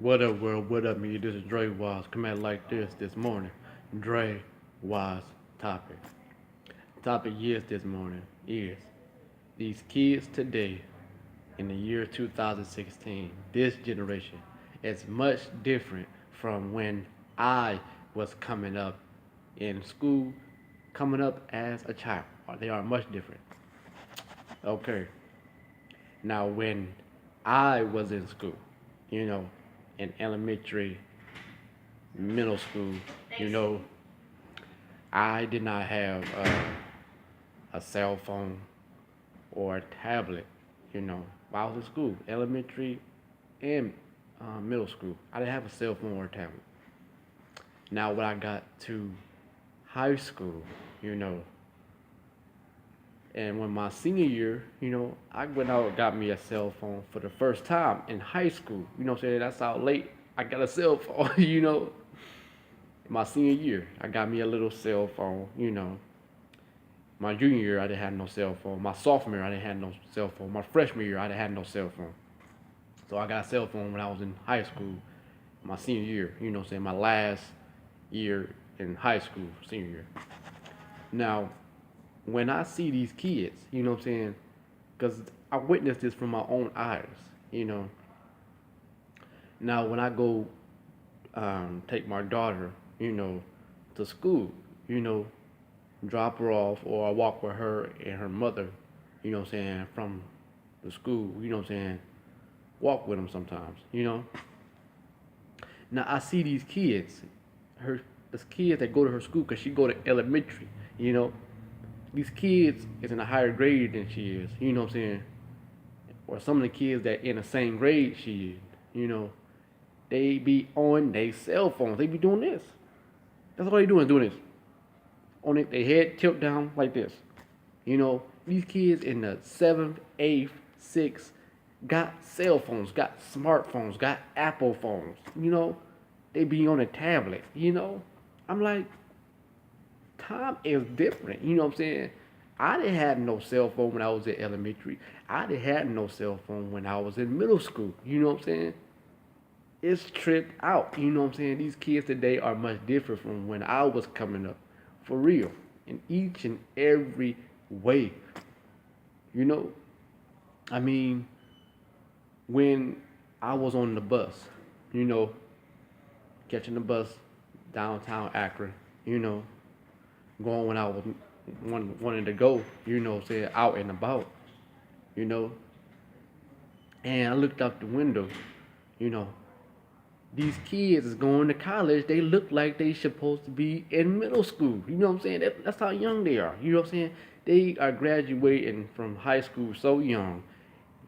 What up, world? What up, me? This is Drewize. Come out like this morning. Drewize topic. Topic this morning is these kids today in the year 2016, this generation, is much different from when I was coming up in school, coming up as a child. They are much different. Okay. Now, when I was in school, you know, in elementary, middle school, you know, I did not have a cell phone or a tablet, while I was in school, elementary and middle school. I didn't have a cell phone or a tablet. Now, when I got to high school, you know, and when my senior year, I went out and got me a cell phone for the first time in high school. You know what I'm saying? That's how late I got a cell phone, My senior year, I got me a little cell phone. My junior year, I didn't have no cell phone. My sophomore year, I didn't have no cell phone. My freshman year, I didn't have no cell phone. So I got a cell phone when I was in high school, my senior year, my last year in high school, senior year. Now, when I see these kids, because I witnessed this from my own eyes, you know. Now, when I go take my daughter, to school, you know, drop her off, or I walk with her and her mother, from the school, walk with them sometimes. Now I see these kids, these kids that go to her school because she go to elementary, you know. These kids is in a higher grade than she is, or some of the kids that in the same grade she is, they be on their cell phones. They be doing this. That's all they doing this. On it, their head tilt down like this. These kids in the 7th, 8th, 6th got cell phones, got smartphones, got Apple phones. They be on a tablet. I'm like, time is different. You know what I'm saying? I didn't have no cell phone when I was in elementary. I didn't have no cell phone when I was in middle school. You know what I'm saying? It's tripped out. You know what I'm saying? These kids today are much different from when I was coming up. For real. In each and every way. You know? I mean, when I was on the bus, catching the bus downtown Akron, going when I was wanting to go, say out and about, you know. And I looked out the window, you know. These kids is going to college. They look like they supposed to be in middle school. You know what I'm saying? That's how young they are. You know what I'm saying? They are graduating from high school so young,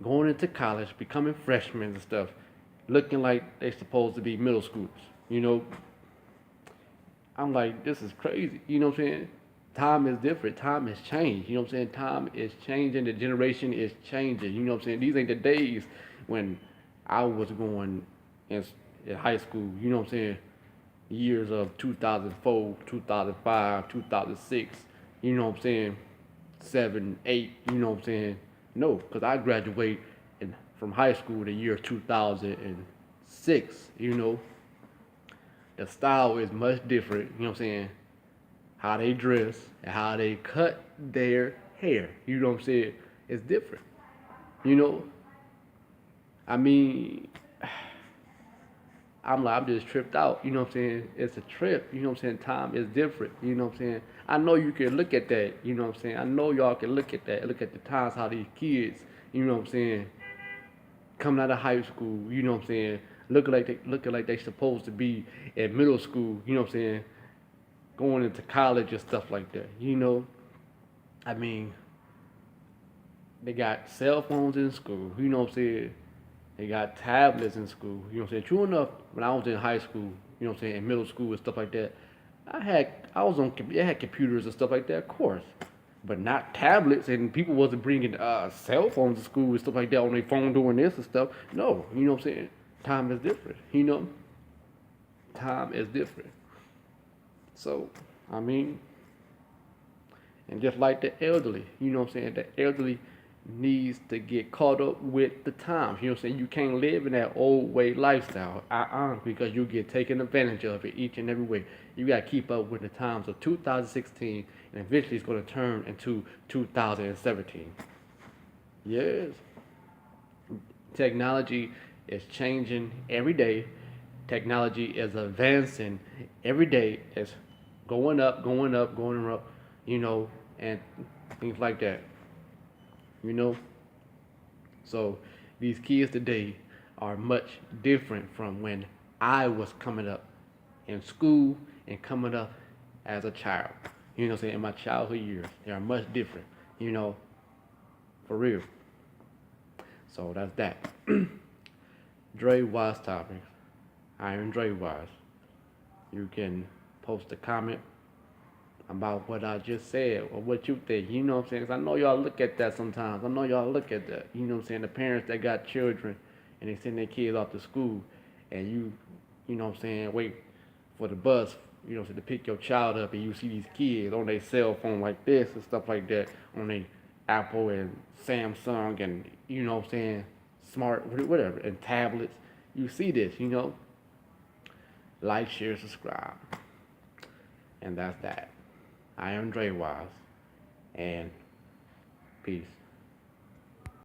going into college, becoming freshmen and stuff, looking like they supposed to be middle schoolers. I'm like, this is crazy. You know what I'm saying? Time is different. Time has changed. You know what I'm saying? Time is changing. The generation is changing. You know what I'm saying? These ain't the days when I was going in high school. You know what I'm saying? Years of 2004, 2005, 2006. You know what I'm saying? 7, 8. You know what I'm saying? No, because I graduated from high school the year 2006. The style is much different. You know what I'm saying? How they dress and how they cut their hair. You know what I'm saying? It's different. You know? I mean, I'm just tripped out. You know what I'm saying? It's a trip. You know what I'm saying? Time is different. You know what I'm saying? I know you can look at that. You know what I'm saying? I know y'all can look at that. Look at the times how these kids, you know what I'm saying, coming out of high school, you know what I'm saying, looking like they supposed to be in middle school, you know what I'm saying, going into college and stuff like that. I mean, they got cell phones in school, you know what I'm saying? They got tablets in school, you know what I'm saying? True enough, when I was in high school, you know what I'm saying, in middle school and stuff like that, I had computers and stuff like that, of course, but not tablets, and people wasn't bringing cell phones to school and stuff like that on their phone doing this and stuff. No, you know what I'm saying? Time is different, Time is different. So, I mean, and just like the elderly, you know what I'm saying? The elderly, needs to get caught up with the times. You know what I'm saying? You can't live in that old way lifestyle. Because you get taken advantage of it each and every way. You gotta keep up with the times of 2016, and eventually it's gonna turn into 2017. Yes. Technology is changing every day. Technology is advancing every day. It's going up, going up, going up, you know, and things like that, you know. So these kids today are much different from when I was coming up in school and coming up as a child. You know what I'm saying? In my childhood years, they are much different, you know, for real. So that's that. Drewize Topics. I am Drewize. You can post a comment about what I just said or what you think. You know what I'm saying? 'Cause I know y'all look at that sometimes. I know y'all look at that. You know what I'm saying? The parents that got children and they send their kids off to school and you know what I'm saying, wait for the bus, you know, to pick your child up and you see these kids on their cell phone like this and stuff like that, on their Apple and Samsung and, you know what I'm saying, smart, whatever, and tablets. You see this, you know. Like, share, subscribe. And that's that. I am Drewize. And peace.